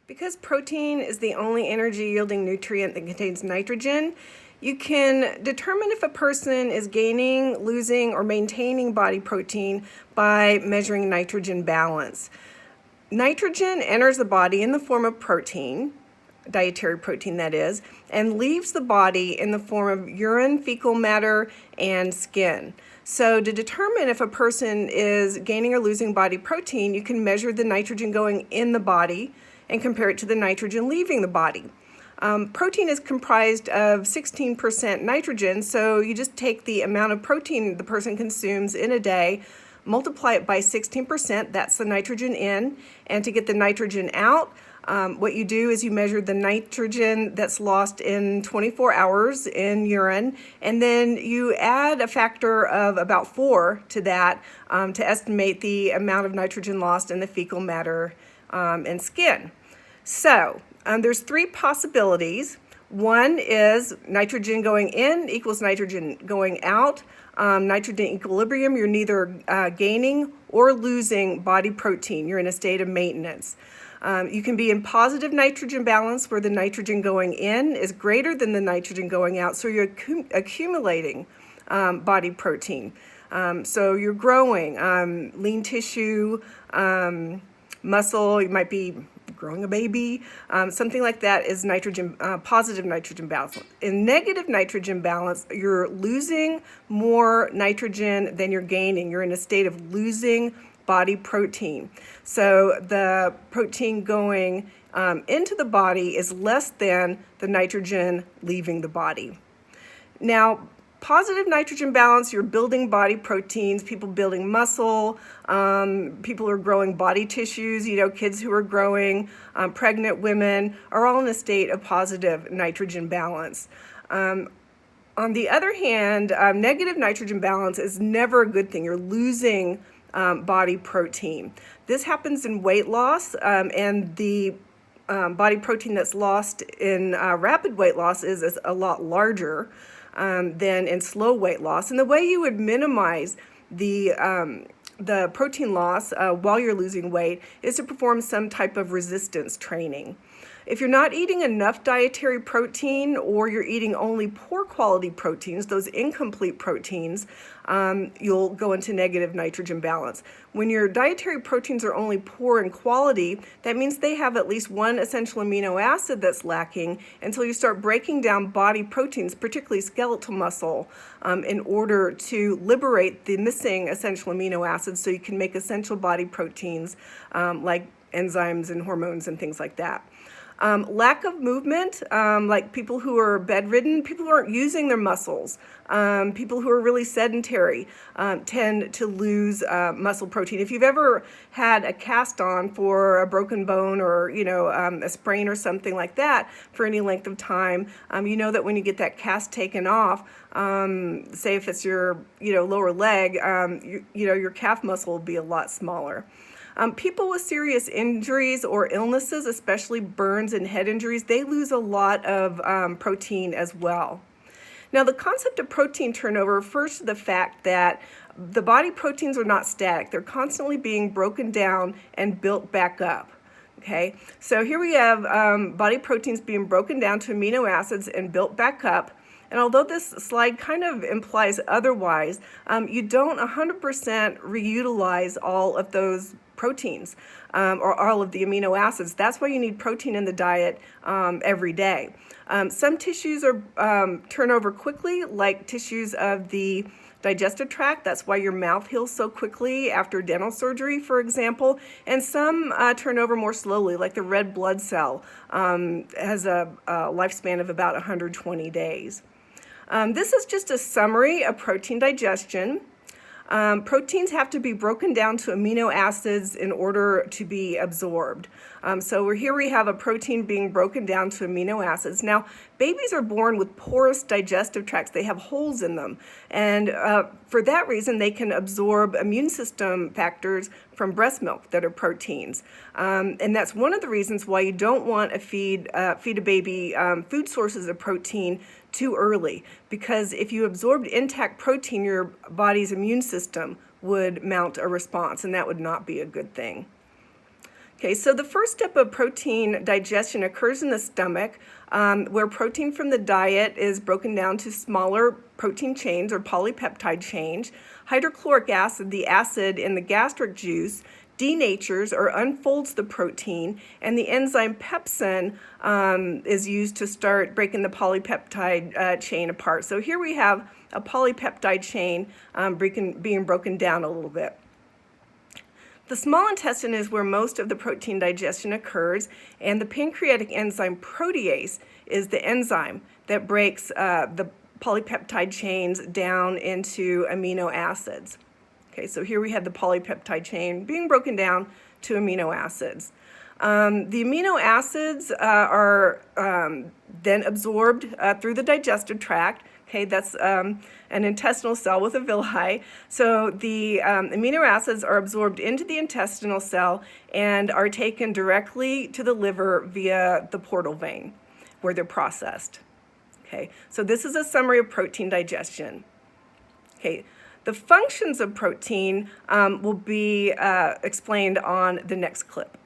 Because protein is the only energy-yielding nutrient that contains nitrogen, you can determine if a person is gaining, losing, or maintaining body protein by measuring nitrogen balance. Nitrogen enters the body in the form of protein, dietary protein that is, and leaves the body in the form of urine, fecal matter, and skin. So to determine if a person is gaining or losing body protein, you can measure the nitrogen going in the body and compare it to the nitrogen leaving the body. Protein is comprised of 16% nitrogen, so you just take the amount of protein the person consumes in a day, multiply it by 16%, that's the nitrogen in, and to get the nitrogen out, what you do is you measure the nitrogen that's lost in 24 hours in urine, and then you add a factor of about 4 to that to estimate the amount of nitrogen lost in the fecal matter and skin. So there's 3 possibilities. One is nitrogen going in equals nitrogen going out. Nitrogen equilibrium, you're neither gaining or losing body protein. You're in a state of maintenance. You can be in positive nitrogen balance where the nitrogen going in is greater than the nitrogen going out, so you're accumulating body protein. So you're growing lean tissue, muscle, you might be growing a baby, something like that is positive nitrogen balance. In negative nitrogen balance, you're losing more nitrogen than you're gaining. You're in a state of losing body protein. So the protein going into the body is less than the nitrogen leaving the body. Now, positive nitrogen balance, you're building body proteins, people building muscle, people are growing body tissues, kids who are growing, pregnant women are all in a state of positive nitrogen balance. On the other hand, negative nitrogen balance is never a good thing. You're losing body protein. This happens in weight loss, and the body protein that's lost in rapid weight loss is a lot larger than in slow weight loss. And the way you would minimize the protein loss while you're losing weight is to perform some type of resistance training. If you're not eating enough dietary protein, or you're eating only poor quality proteins, those incomplete proteins, you'll go into negative nitrogen balance. When your dietary proteins are only poor in quality, that means they have at least one essential amino acid that's lacking until you start breaking down body proteins, particularly skeletal muscle, in order to liberate the missing essential amino acids so you can make essential body proteins like enzymes and hormones and things like that. Lack of movement, like people who are bedridden, people who aren't using their muscles, people who are really sedentary tend to lose muscle protein. If you've ever had a cast on for a broken bone or a sprain or something like that for any length of time, you know that when you get that cast taken off, say if it's your lower leg, your calf muscle will be a lot smaller. People with serious injuries or illnesses, especially burns and head injuries, they lose a lot of protein as well. Now, the concept of protein turnover refers to the fact that the body proteins are not static. They're constantly being broken down and built back up. Okay, so here we have body proteins being broken down to amino acids and built back up. And although this slide kind of implies otherwise, you don't 100% reutilize all of those proteins or all of the amino acids. That's why you need protein in the diet every day. Some tissues are turn over quickly, like tissues of the digestive tract. That's why your mouth heals so quickly after dental surgery, for example. And some turn over more slowly, like the red blood cell has a lifespan of about 120 days. This is just a summary of protein digestion. Proteins have to be broken down to amino acids in order to be absorbed. So here we have a protein being broken down to amino acids. Now, babies are born with porous digestive tracts. They have holes in them. And for that reason, they can absorb immune system factors from breast milk that are proteins. And that's one of the reasons why you don't want to feed a baby food sources of protein too early, because if you absorbed intact protein, your body's immune system would mount a response, and that would not be a good thing. Okay, so the first step of protein digestion occurs in the stomach, where protein from the diet is broken down to smaller protein chains or polypeptide chains. Hydrochloric acid, the acid in the gastric juice, denatures or unfolds the protein, and the enzyme pepsin is used to start breaking the polypeptide chain apart. So here we have a polypeptide chain being broken down a little bit. The small intestine is where most of the protein digestion occurs, and the pancreatic enzyme protease is the enzyme that breaks the polypeptide chains down into amino acids. Okay, so here we have the polypeptide chain being broken down to amino acids. The amino acids are then absorbed through the digestive tract. Okay, that's an intestinal cell with a villi. So the amino acids are absorbed into the intestinal cell and are taken directly to the liver via the portal vein, where they're processed. Okay, so this is a summary of protein digestion. Okay, the functions of protein will be explained on the next clip.